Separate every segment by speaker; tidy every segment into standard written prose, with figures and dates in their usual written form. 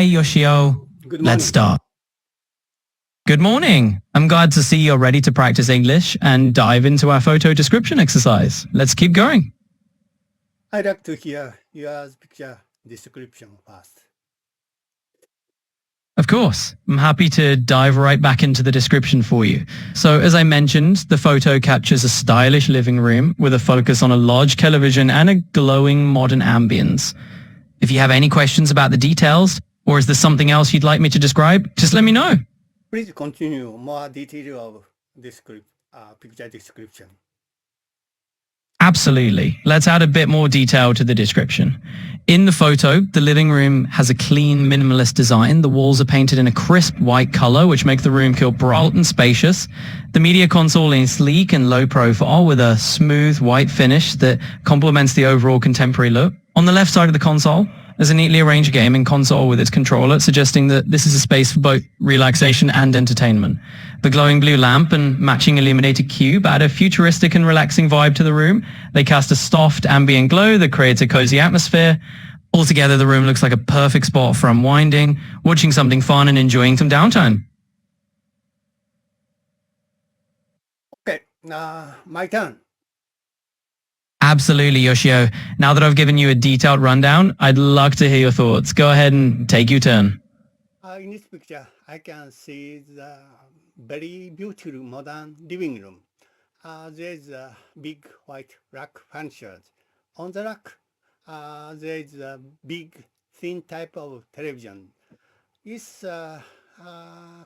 Speaker 1: Yoshio.
Speaker 2: Good
Speaker 1: Let's
Speaker 2: morning.
Speaker 1: start. Good morning. I'm glad to see you're ready to practice English and dive into our photo description exercise. Let's keep going.
Speaker 2: I'd like to hear your picture description first.
Speaker 1: Of course, I'm happy to dive right back into the description for you. So as I mentioned, the photo captures a stylish living room with a focus on a large television and a glowing modern ambience. If you have any questions about the details, or is there something else you'd like me to describe, just let me know.
Speaker 2: Please continue more detail of picture description.
Speaker 1: Absolutely. Let's add a bit more detail to the description. In the photo, the living room has a clean, minimalist design. The walls are painted in a crisp white color, which make the room feel bright and spacious. The media console is sleek and low profile with a smooth white finish that complements the overall contemporary look. On the left side of the console, there's a neatly arranged gaming console with its controller, suggesting that this is a space for both relaxation and entertainment. The glowing blue lamp and matching illuminated cube add a futuristic and relaxing vibe to the room. They cast a soft ambient glow that creates a cozy atmosphere. Altogether, the room looks like a perfect spot for unwinding, watching something fun and enjoying some downtime.
Speaker 2: Okay, my turn.
Speaker 1: Absolutely, Yoshio. Now that I've given you a detailed rundown, I'd love to hear your thoughts. Go ahead and take your turn.
Speaker 2: In this picture, I can see the very beautiful modern living room. There's a big white rack furniture. On the rack, there's a big thin type of television. It's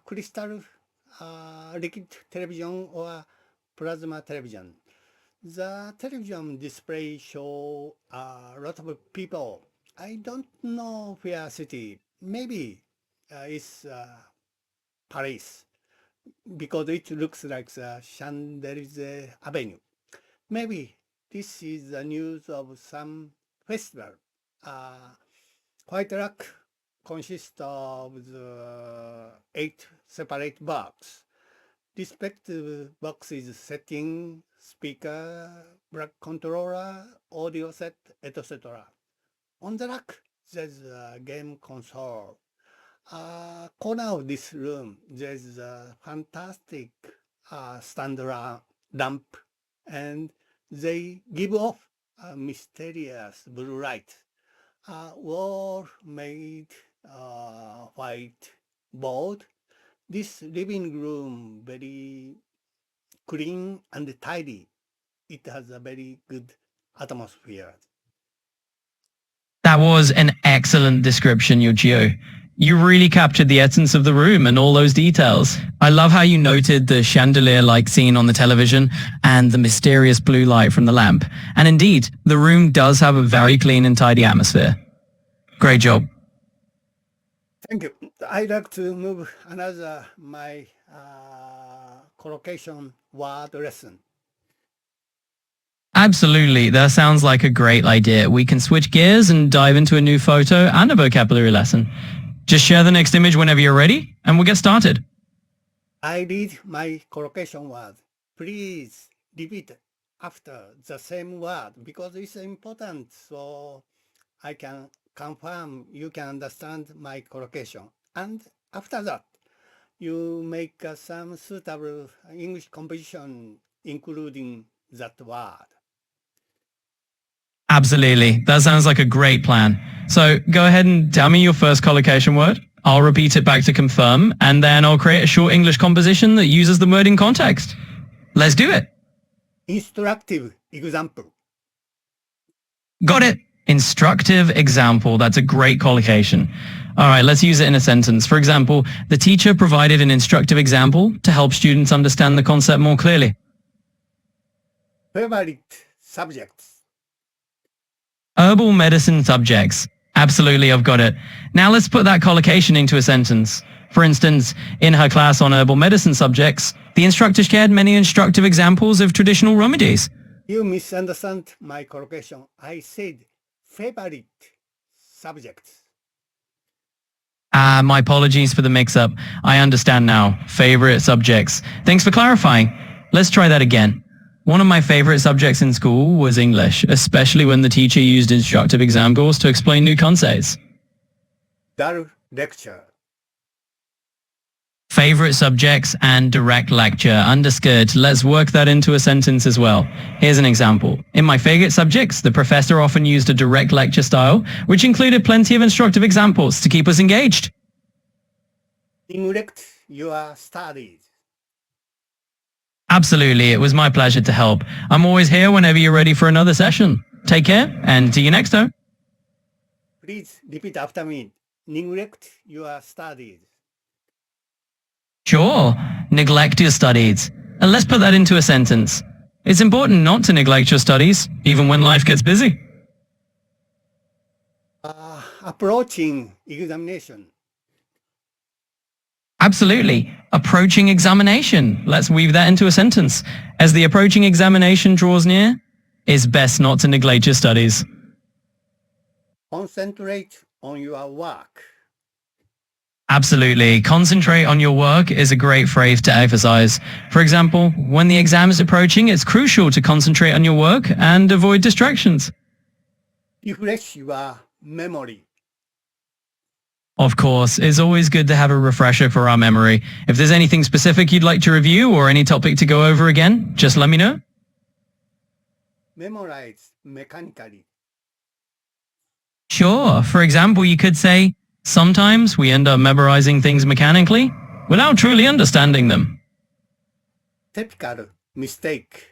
Speaker 2: crystal liquid television or plasma television. The television display show a lot of people. I don't know where city. Maybe it's Paris, because it looks like the Champs-Élysées Avenue. Maybe this is the news of some festival. White rack consists of the 8 separate boxes. Respective boxes setting, speaker, black controller, audio set, etc. On the rack, there's a game console. Corner of this room, there's a fantastic stand lamp, and they give off a mysterious blue light. Wall made white board. This living room very clean and tidy. It has a very good atmosphere.
Speaker 1: That was an excellent description, Yoshio. You really captured the essence of the room and all those details. I love how you noted the chandelier-like scene on the television and the mysterious blue light from the lamp. And indeed, the room does have a very clean and tidy atmosphere. Great job.
Speaker 2: Thank you. I'd like to move another my collocation word lesson.
Speaker 1: Absolutely. That sounds like a great idea. We can switch gears and dive into a new photo and a vocabulary lesson. Just share the next image whenever you're ready, and we'll get started.
Speaker 2: I read my collocation word. Please repeat after the same word because it's important so I can confirm you can understand my collocation. And after that, you make some suitable English composition including that word.
Speaker 1: Absolutely. That sounds like a great plan. So go ahead and tell me your first collocation word. I'll repeat it back to confirm, and then I'll create a short English composition that uses the word in context. Let's do it.
Speaker 2: Instructive example.
Speaker 1: Got it. Instructive example. That's a great collocation. All right, let's use it in a sentence. For example, the teacher provided an instructive example to help students understand the concept more clearly.
Speaker 2: Favorite subjects.
Speaker 1: Herbal medicine subjects. Absolutely, I've got it. Now let's put that collocation into a sentence. For instance, in her class on herbal medicine subjects, the instructor shared many instructive examples of traditional remedies.
Speaker 2: You misunderstand my collocation. I said favorite subjects.
Speaker 1: My apologies for the mix-up. I understand now. Favorite subjects. Thanks for clarifying. Let's try that again. One of my favorite subjects in school was English, especially when the teacher used instructive examples to explain new concepts.
Speaker 2: Dull lecture.
Speaker 1: Favorite subjects and direct lecture. Understood. Let's work that into a sentence as well. Here's an example. In my favorite subjects, the professor often used a direct lecture style, which included plenty of instructive examples to keep us engaged.
Speaker 2: Neglect your studies.
Speaker 1: Absolutely. It was my pleasure to help. I'm always here whenever you're ready for another session. Take care and see you next time.
Speaker 2: Please repeat after me. Neglect your studies.
Speaker 1: Sure. Neglect your studies. And let's put that into a sentence. It's important not to neglect your studies, even when life gets busy.
Speaker 2: Approaching examination.
Speaker 1: Absolutely. Approaching examination. Let's weave that into a sentence. As the approaching examination draws near, it's best not to neglect your studies.
Speaker 2: Concentrate on your work.
Speaker 1: Absolutely. Concentrate on your work is a great phrase to emphasize. For example, when the exam is approaching, it's crucial to concentrate on your work and avoid distractions.
Speaker 2: Refresh your memory.
Speaker 1: Of course, it's always good to have a refresher for our memory. If there's anything specific you'd like to review or any topic to go over again, just let me know.
Speaker 2: Memorize mechanically.
Speaker 1: Sure. For example, you could say, sometimes we end up memorizing things mechanically without truly understanding them.
Speaker 2: Typical mistake.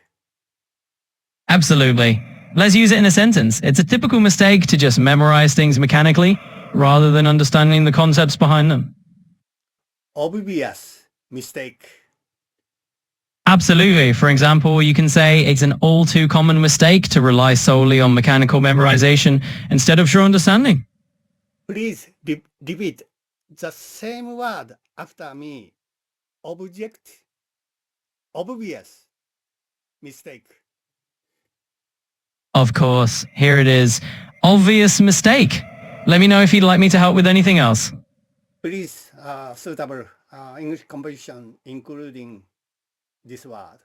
Speaker 1: Absolutely. Let's use it in a sentence. It's a typical mistake to just memorize things mechanically rather than understanding the concepts behind them.
Speaker 2: Obvious mistake.
Speaker 1: Absolutely. For example, you can say it's an all too common mistake to rely solely on mechanical memorization instead of true understanding.
Speaker 2: Please repeat the same word after me. Obvious mistake.
Speaker 1: Of course. Here it is. Obvious mistake. Let me know if you'd like me to help with anything else.
Speaker 2: Please suitable English composition including this word.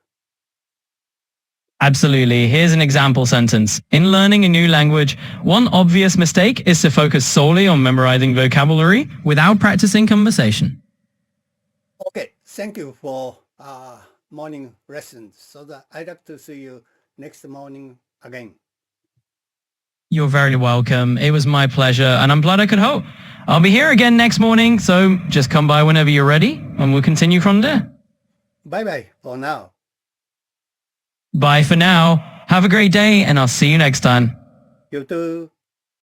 Speaker 1: Absolutely. Here's an example sentence. In learning a new language, one obvious mistake is to focus solely on memorizing vocabulary without practicing conversation.
Speaker 2: Okay, thank you for morning lessons. So that I'd like to see you next morning again.
Speaker 1: You're very welcome. It was my pleasure, and I'm glad I could help. I'll be here again next morning, so just come by whenever you're ready, and we'll continue from there.
Speaker 2: Bye-bye for now.
Speaker 1: Bye for now. Have a great day, and I'll see you next time.
Speaker 2: You too.